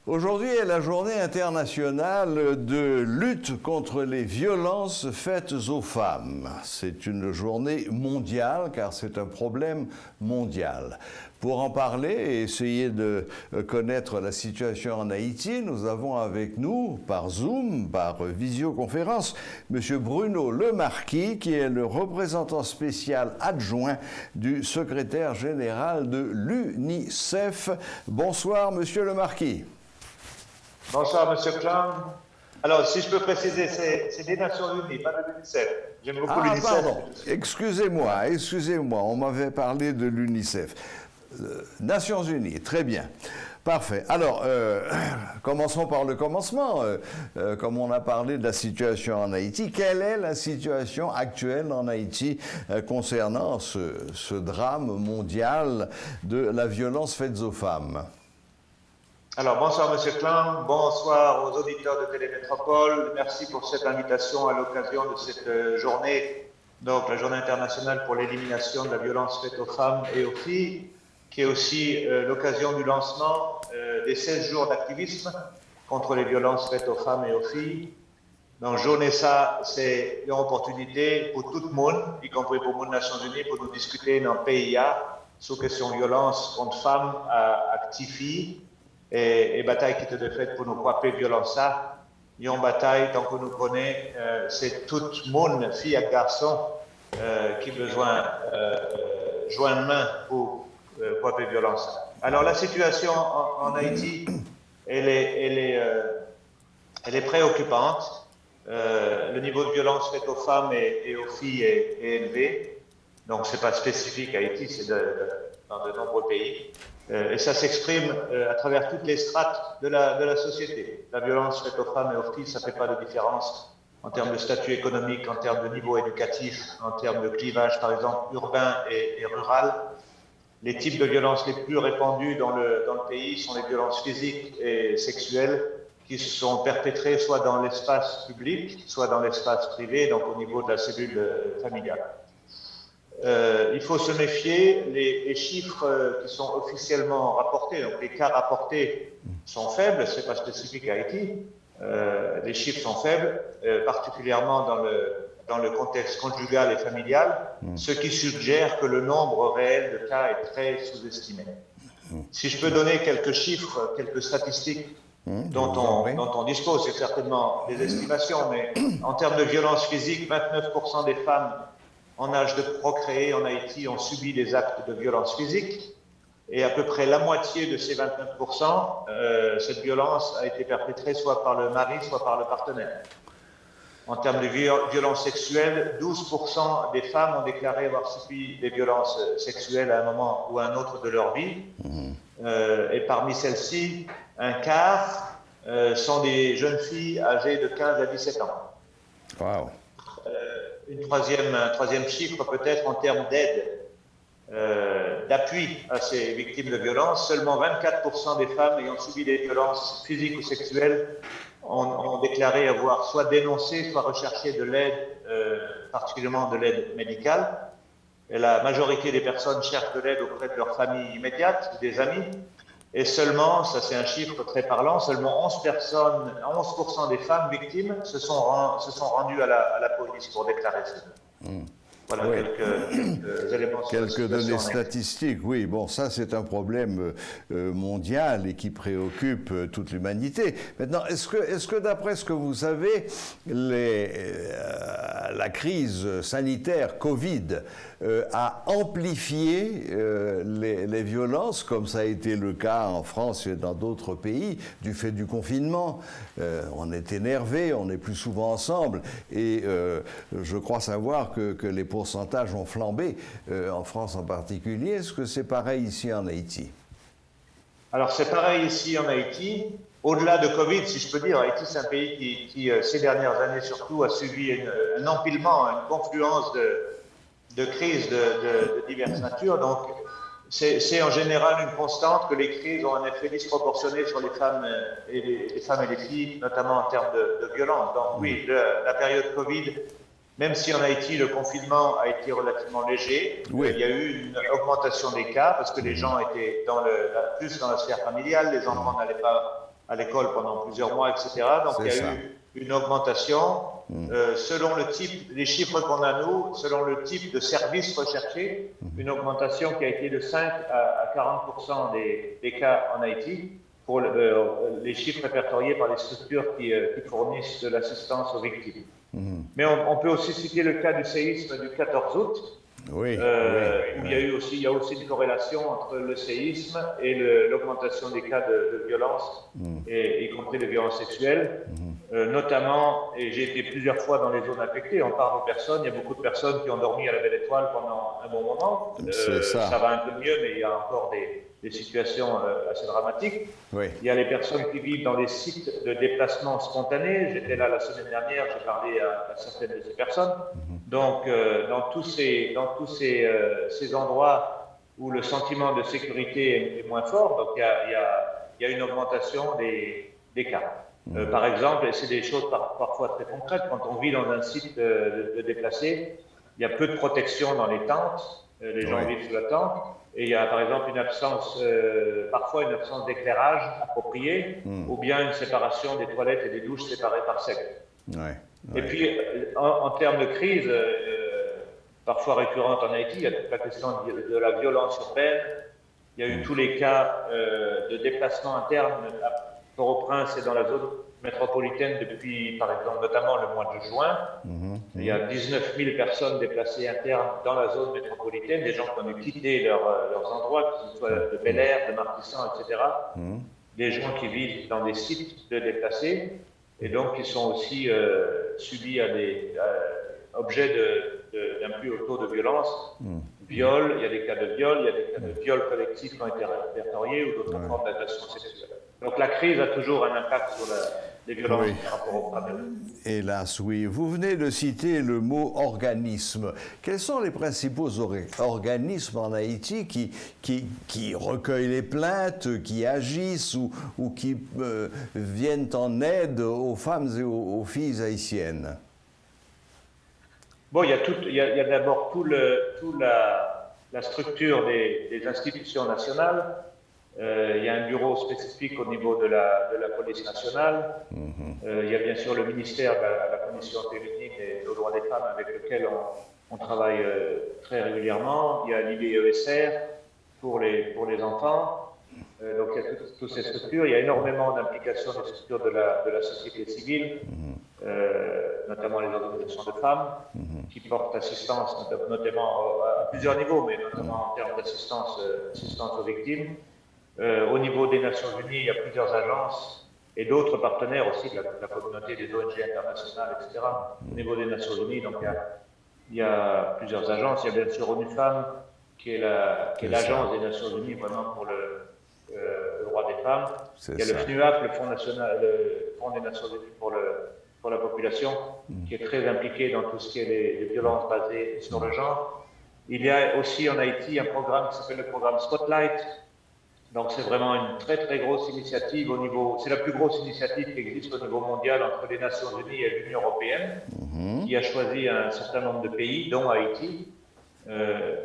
Aujourd'hui est la journée internationale de lutte contre les violences faites aux femmes. C'est une journée mondiale car c'est un problème mondial. Pour en parler et essayer de connaître la situation en Haïti, nous avons avec nous, par Zoom, par visioconférence, M. Bruno Lemarquis, qui est le représentant spécial adjoint du secrétaire général de l'UNICEF. Bonsoir, M. Lemarquis. Bonsoir, M. Clang. Alors, si je peux préciser, c'est des Nations Unies, pas de l'UNICEF. J'aime beaucoup l'UNICEF. Pardon, excusez-moi, on m'avait parlé de l'UNICEF. Nations Unies, très bien. Parfait. Alors, commençons par le commencement. Comme on a parlé de la situation en Haïti, quelle est la situation actuelle en Haïti concernant ce drame mondial de la violence faite aux femmes? Alors, bonsoir M. Clang, bonsoir aux auditeurs de Télémétropole. Merci pour cette invitation à l'occasion de cette journée, donc la journée internationale pour l'élimination de la violence faite aux femmes et aux filles, qui est aussi l'occasion du lancement des 16 jours d'activisme contre les violences faites aux femmes et aux filles. Donc, journée ça, c'est une opportunité pour tout le monde, y compris pour les Nations Unies, pour nous discuter dans le PIA sur question de violence contre femmes actives filles. Et bataille qui était faite pour nous frapper violence ça. Et en bataille, tant que nous connaissons, c'est tout le monde, filles et garçons, qui a besoin de joindre main pour frapper violence ça. Alors la situation en Haïti, elle est préoccupante. Le niveau de violence faite aux femmes et aux filles est élevé. Donc c'est pas spécifique à Haïti, c'est dans de nombreux pays. Et ça s'exprime à travers toutes les strates de la société. La violence faite aux femmes et aux filles, ça ne fait pas de différence en termes de statut économique, en termes de niveau éducatif, en termes de clivage, par exemple, urbain et rural. Les types de violences les plus répandues dans le pays sont les violences physiques et sexuelles qui sont perpétrées soit dans l'espace public, soit dans l'espace privé, donc au niveau de la cellule familiale. Il faut se méfier, les chiffres qui sont officiellement rapportés, donc les cas rapportés sont faibles, ce n'est pas spécifique à Haïti, les chiffres sont faibles, particulièrement dans le contexte conjugal et familial, ce qui suggère que le nombre réel de cas est très sous-estimé. Si je peux donner quelques chiffres, quelques statistiques dont on dispose, c'est certainement des estimations, mais en termes de violence physique, 29% des femmes en âge de procréer en Haïti ont subi des actes de violence physique et à peu près la moitié de ces 29%, cette violence a été perpétrée soit par le mari, soit par le partenaire. En termes de violence sexuelle, 12% des femmes ont déclaré avoir subi des violences sexuelles à un moment ou à un autre de leur vie. Et parmi celles-ci, un quart sont des jeunes filles âgées de 15 à 17 ans. Wow. Un troisième chiffre peut-être en termes d'aide, d'appui à ces victimes de violences. Seulement 24% des femmes ayant subi des violences physiques ou sexuelles ont déclaré avoir soit dénoncé, soit recherché de l'aide, particulièrement de l'aide médicale. Et la majorité des personnes cherchent de l'aide auprès de leur famille immédiate, des amis. Et seulement, ça c'est un chiffre très parlant, seulement 11% des femmes victimes se sont rendues à la police pour déclarer ça. Voilà, oui. quelques éléments. Quelques données statistiques, oui. Bon, ça c'est un problème mondial et qui préoccupe toute l'humanité. Maintenant, est-ce que d'après ce que vous savez, la crise sanitaire Covid a amplifié les violences, comme ça a été le cas en France et dans d'autres pays, du fait du confinement? On est énervés, on est plus souvent ensemble, et je crois savoir que les pourcentages ont flambé, en France en particulier. Est-ce que c'est pareil ici en Haïti? Alors c'est pareil ici en Haïti. Au-delà de Covid, si je peux dire, Haïti c'est un pays qui ces dernières années surtout, a subi un empilement, une confluence de crises de diverses natures. Donc c'est en général une constante que les crises ont un effet disproportionné sur les femmes et les filles, notamment en termes de violence. Donc oui, la période Covid, même si en Haïti le confinement a été relativement léger, il y a eu une augmentation des cas parce que les gens étaient plus dans la sphère familiale, les enfants n'allaient pas à l'école pendant plusieurs mois, etc. Donc il y a eu une augmentation selon le type, les chiffres qu'on a nous, selon le type de service recherché, une augmentation qui a été de 5 à 40% des cas en Haïti pour les chiffres répertoriés par les structures qui fournissent de l'assistance aux victimes. Mais on peut aussi citer le cas du séisme du 14 août, où il y a aussi une corrélation entre le séisme et l'augmentation des cas de violence, y compris de violences sexuelles, notamment, et j'ai été plusieurs fois dans les zones affectées, on parle aux personnes, il y a beaucoup de personnes qui ont dormi à la Belle Étoile pendant un bon moment, ça va un peu mieux, mais il y a encore des situations assez dramatiques. Il y a les personnes qui vivent dans les sites de déplacement spontané. J'étais là la semaine dernière, j'ai parlé à certaines de ces personnes. Donc, dans tous ces endroits où le sentiment de sécurité est moins fort, donc il y a une augmentation des cas. Par exemple, et c'est des choses parfois très concrètes, quand on vit dans un site de déplacés, il y a peu de protection dans les tentes, les gens vivent sous la tente, et il y a par exemple parfois une absence d'éclairage approprié, ou bien une séparation des toilettes et des douches séparées par sexe. Et puis, en termes de crise, parfois récurrente en Haïti, il y a toute la question de la violence urbaine, il y a eu tous les cas de déplacement interne à Port-au-Prince et dans la zone métropolitaine depuis, par exemple, notamment le mois de juin. Il y a 19 000 personnes déplacées internes dans la zone métropolitaine, des gens qui ont dû quitter leurs endroits, que ce soit de Bel Air, de Martissan, etc. Des gens qui vivent dans des sites de déplacés et donc qui sont aussi subis à des objets d'un plus haut taux de violence. Viol, il y a des cas de viol, il y a des cas de viol collectif qui ont été répertoriés ou d'autres formes d'agression sexuelle. Donc la crise a toujours un impact sur les violences par rapport aux femmes. Hélas, oui. Vous venez de citer le mot organisme. Quels sont les principaux organismes en Haïti qui recueillent les plaintes, qui agissent ou qui viennent en aide aux femmes et aux filles haïtiennes? Bon, il y a d'abord toute la structure des institutions nationales. Il y a un bureau spécifique au niveau de la police nationale. Il y a bien sûr le ministère de la Commission féminine et aux droits des femmes avec lequel on travaille très régulièrement. Il y a l'IBESR pour les enfants. Donc il y a toutes ces structures. Il y a énormément d'implications des structures de la société civile, notamment les organisations de femmes, qui portent assistance, notamment à plusieurs niveaux, mais notamment en termes d'assistance aux victimes. Au niveau des Nations Unies, il y a plusieurs agences et d'autres partenaires aussi de la communauté des ONG internationales, etc. Au niveau des Nations Unies, donc il y a plusieurs agences. Il y a bien sûr ONU Femmes, qui est l'agence des Nations Unies vraiment pour le droit des femmes. Il y a le FNUAP, le Fonds des Nations Unies pour la population, qui est très impliqué dans tout ce qui est les violences basées sur le genre. Il y a aussi en Haïti un programme qui s'appelle le programme Spotlight. Donc c'est vraiment une très très grosse initiative c'est la plus grosse initiative qui existe au niveau mondial entre les Nations Unies et l'Union européenne, qui a choisi un certain nombre de pays, dont Haïti.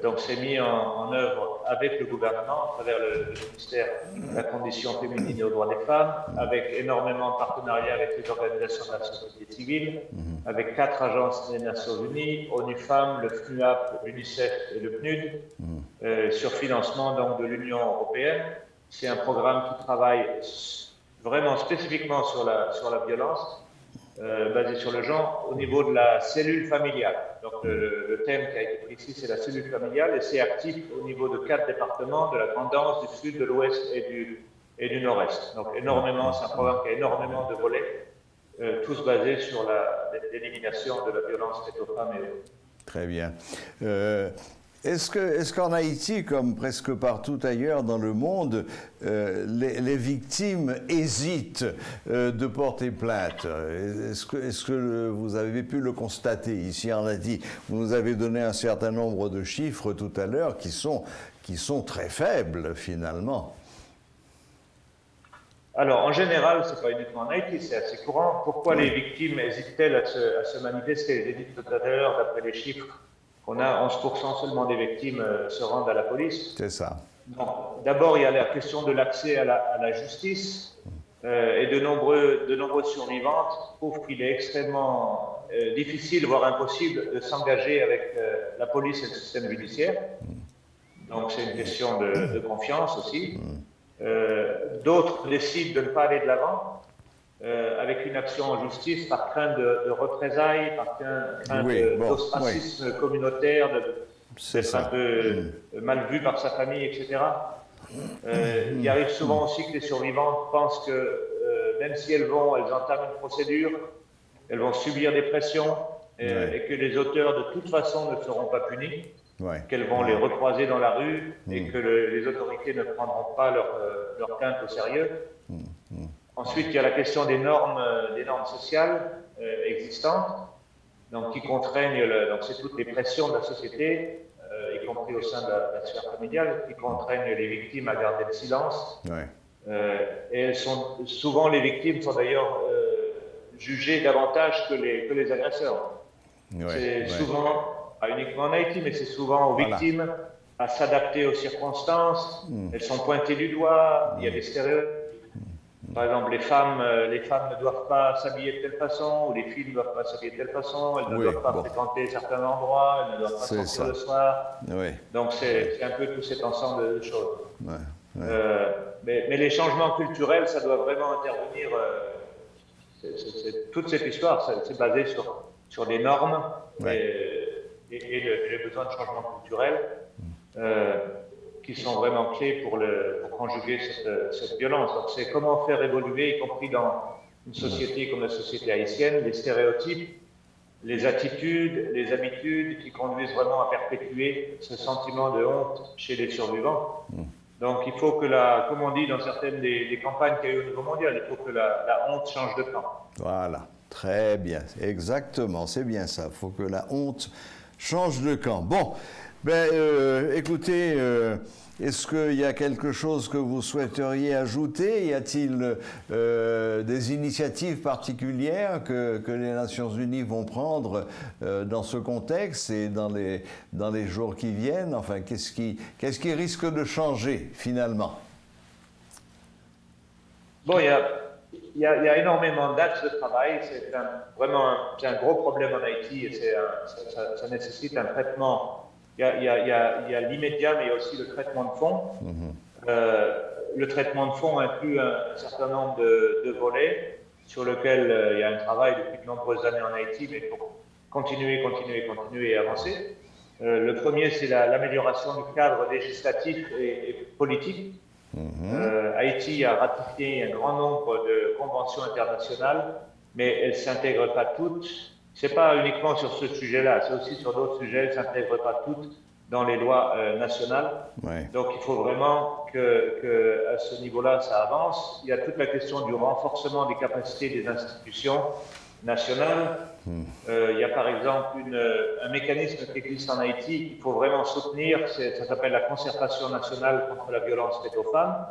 Donc c'est mis en œuvre avec le gouvernement, à travers le ministère de la Condition féminine et aux droits des femmes, avec énormément de partenariats avec les organisations de la société civile, avec 4 agences des Nations Unies, ONU Femmes, le FNUAP, l'UNICEF et le PNUD, sur financement donc, de l'Union européenne. C'est un programme qui travaille vraiment spécifiquement sur la violence, basé sur le genre, au niveau de la cellule familiale. Donc le thème qui a été pris ici, c'est la cellule familiale, et c'est actif au niveau de 4 départements, de la Grande Anse, du Sud, de l'Ouest et du Nord-Est. Donc énormément, c'est un programme qui a énormément de volets, tous basés sur l'élimination de la violence faite aux femmes et aux... Très bien. Est-ce qu'en Haïti, comme presque partout ailleurs dans le monde, les victimes hésitent de porter plainte? Est-ce que vous avez pu le constater ici en Haïti? Vous nous avez donné un certain nombre de chiffres tout à l'heure qui sont très faibles finalement. Alors, en général, ce n'est pas uniquement en Haïti, c'est assez courant. Pourquoi les victimes hésitent-elles à se manifester? J'ai dit tout à l'heure, d'après les chiffres, qu'on a 11% seulement des victimes se rendent à la police. C'est ça. D'abord, il y a la question de l'accès à la justice. et de nombreuses survivantes trouvent qu'il est extrêmement difficile, voire impossible, de s'engager avec la police et le système judiciaire. Donc c'est une question de confiance aussi. D'autres décident de ne pas aller de l'avant avec une action en justice par crainte de représailles, par crainte d'ostracisme communautaire, d'être un peu mal vu par sa famille, etc. Il arrive souvent aussi que les survivantes pensent que même si elles entament une procédure, elles vont subir des pressions et que les auteurs de toute façon ne seront pas punis, qu'elles vont les recroiser dans la rue et que les autorités ne prendront pas leur plainte au sérieux. Ensuite, il y a la question des normes sociales existantes, donc qui contraignent, donc c'est toutes les pressions de la société, y compris au sein de la sphère familiale, qui contraignent les victimes à garder le silence. Et souvent, les victimes sont d'ailleurs jugées davantage que les agresseurs. C'est souvent, pas uniquement en Haïti, mais c'est souvent aux victimes à s'adapter aux circonstances. Elles sont pointées du doigt, il y a des stéréotypes. Par exemple, les femmes ne doivent pas s'habiller de telle façon, ou les filles ne doivent pas s'habiller de telle façon, elles ne doivent pas fréquenter certains endroits, elles ne doivent pas sortir le soir. Donc c'est un peu tout cet ensemble de choses. Mais les changements culturels, ça doit vraiment intervenir. Toute cette histoire, c'est basé sur des normes et le besoin de changement culturel qui sont vraiment clés pour conjuguer cette violence. Donc c'est comment faire évoluer, y compris dans une société comme la société haïtienne, les stéréotypes, les attitudes, les habitudes qui conduisent vraiment à perpétuer ce sentiment de honte chez les survivants. Donc il faut que comme on dit dans certaines des campagnes qu'il y a eu au niveau mondial, il faut que la honte change de camp. Voilà, très bien, exactement, c'est bien ça, il faut que la honte change de camp. Bon, écoutez, est-ce qu'il y a quelque chose que vous souhaiteriez ajouter? Y a-t-il des initiatives particulières que les Nations Unies vont prendre dans ce contexte et dans les jours qui viennent? Enfin, qu'est-ce qui risque de changer finalement? Bon, il y a énormément d'axes de travail. C'est vraiment un gros problème en Haïti et ça nécessite un traitement. Il y a l'immédiat, mais il y a aussi le traitement de fond. Le traitement de fond inclut un certain nombre de volets sur lesquels il y a un travail depuis de nombreuses années en Haïti, mais il faut continuer et avancer. Le premier, c'est l'amélioration du cadre législatif et politique. Haïti a ratifié un grand nombre de conventions internationales, mais elles ne s'intègrent pas toutes. Ce n'est pas uniquement sur ce sujet-là, c'est aussi sur d'autres sujets, elles ne s'intègrent pas toutes dans les lois nationales. Donc il faut vraiment qu'à ce niveau-là, ça avance. Il y a toute la question du renforcement des capacités des institutions nationales. Il y a par exemple un mécanisme qui existe en Haïti qu'il faut vraiment soutenir, ça s'appelle la concertation nationale contre la violence faite aux femmes,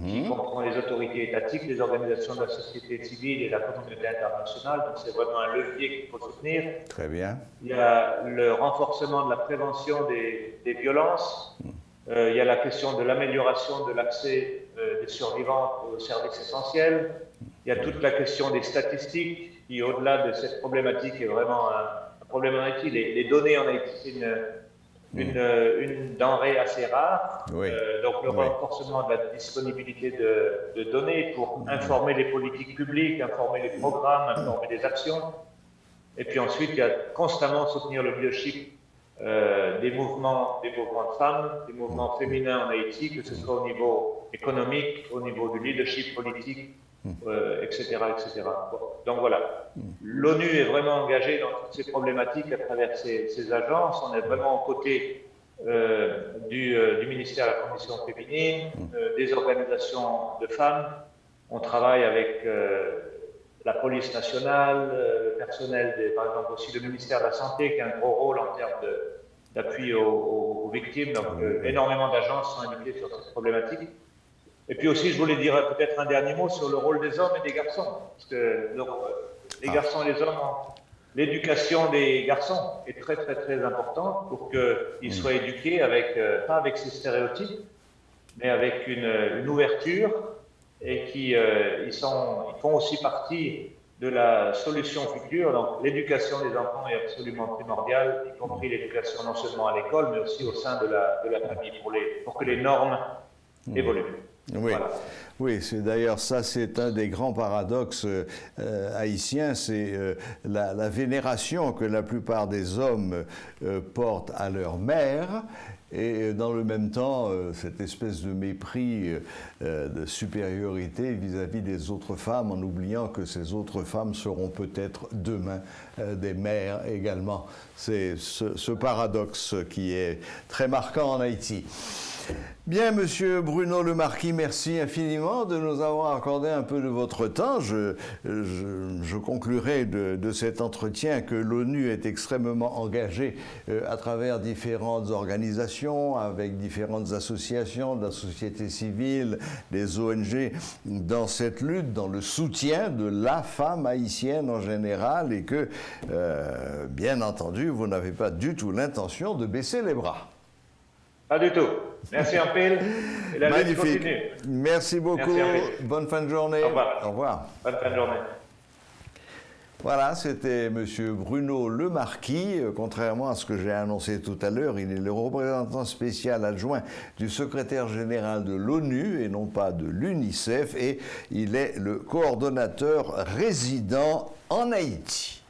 qui comprend les autorités étatiques, les organisations de la société civile et la communauté internationale. Donc c'est vraiment un levier qu'il faut soutenir. Très bien. Il y a le renforcement de la prévention des violences. Il y a la question de l'amélioration de l'accès des survivantes aux services essentiels. Il y a toute la question des statistiques qui, au-delà de cette problématique, est vraiment un problème en Haïti. Les données en Haïti, c'est une denrée assez rare. Donc le renforcement de la disponibilité de données pour informer les politiques publiques, informer les programmes, informer les actions. Et puis ensuite, il y a constamment soutenir le leadership des mouvements de femmes, des mouvements féminins en Haïti, que ce soit au niveau économique, au niveau du leadership politique, etc. Bon, donc voilà, l'ONU est vraiment engagée dans toutes ces problématiques à travers ces agences. On est vraiment aux côtés du ministère de la Condition féminine, des organisations de femmes. On travaille avec la police nationale, le personnel, par exemple aussi le ministère de la Santé, qui a un gros rôle en termes d'appui aux victimes. Donc énormément d'agences sont impliquées sur cette problématique. Et puis aussi, je voulais dire peut-être un dernier mot sur le rôle des hommes et des garçons. Parce que les garçons et les hommes, l'éducation des garçons est très, très, très importante pour qu'ils soient éduqués pas avec ces stéréotypes, mais avec une ouverture et qui ils font aussi partie de la solution future. Donc l'éducation des enfants est absolument primordiale, y compris l'éducation non seulement à l'école, mais aussi au sein de la famille, pour que les normes évoluent. Oui, voilà. Oui, c'est d'ailleurs ça, c'est un des grands paradoxes haïtiens, c'est la vénération que la plupart des hommes portent à leur mère. Et dans le même temps, cette espèce de mépris, de supériorité vis-à-vis des autres femmes, en oubliant que ces autres femmes seront peut-être demain des mères également. C'est ce paradoxe qui est très marquant en Haïti. Bien, Monsieur Bruno Le Marquis, merci infiniment de nous avoir accordé un peu de votre temps. Je conclurai de cet entretien que l'ONU est extrêmement engagée à travers différentes organisations, avec différentes associations de la société civile, des ONG, dans cette lutte, dans le soutien de la femme haïtienne en général, et que, bien entendu, vous n'avez pas du tout l'intention de baisser les bras. Pas du tout. Merci en pile. Et la lutte continue. Merci beaucoup. Merci, bonne fin de journée. Au revoir. Au revoir. Bonne fin de journée. Voilà, c'était M. Bruno Le Marquis. Contrairement à ce que j'ai annoncé tout à l'heure, il est le représentant spécial adjoint du secrétaire général de l'ONU et non pas de l'UNICEF, et il est le coordonnateur résident en Haïti.